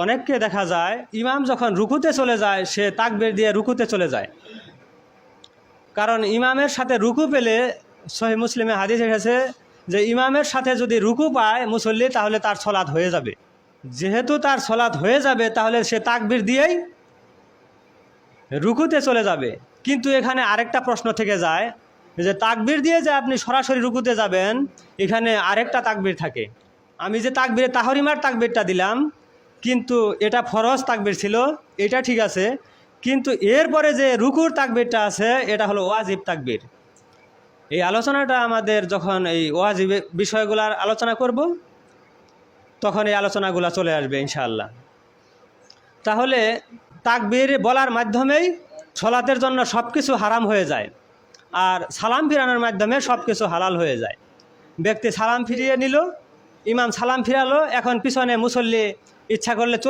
অনেককে দেখা যায় ইমাম যখন রুকুতে চলে যায় সে তাকবীর দিয়ে রুকুতে চলে যায়, কারণ ইমামের সাথে রুকু পেলে সহিহ মুসলিমে হাদিস এসেছে যে ইমামের সাথে যদি রুকু পায় মুসল্লি তাহলে তার সলাৎ হয়ে যাবে। যেহেতু তার সলাৎ হয়ে যাবে তাহলে সে তাকবীর দিয়েই রুকুতে চলে যাবে। কিন্তু এখানে আরেকটা প্রশ্ন থেকে যায় যে তাকবীর দিয়ে যে আপনি সরাসরি রুকুতে যাবেন, এখানে আরেকটা তাকবীর থাকে। আমি যে তাকবীরে তাহরিমার তাকবীরটা দিলাম, কিন্তু এটা ফরজ তাকবীর ছিল, এটা ঠিক আছে, কিন্তু এরপরে যে রুকুর তাকবীরটা আছে এটা হলো ওয়াজিব তাকবীর। এই আলোচনাটা আমাদের যখন এই ওয়াজিব বিষয়গুলোর আলোচনা করব তখন এই আলোচনাগুলো চলে আসবে ইনশাআল্লাহ। তাহলে তাকবীর বলার মাধ্যমেই সলাতের জন্য সব কিছু হারাম হয়ে যায়, আর সালাম ফিরানোর মাধ্যমে সব কিছু হালাল হয়ে যায়। ব্যক্তি সালাম ফিরিয়ে নিল, ইমাম সালাম ফিরালো, এখন পিছনে মুসল্লি ইচ্ছা করলে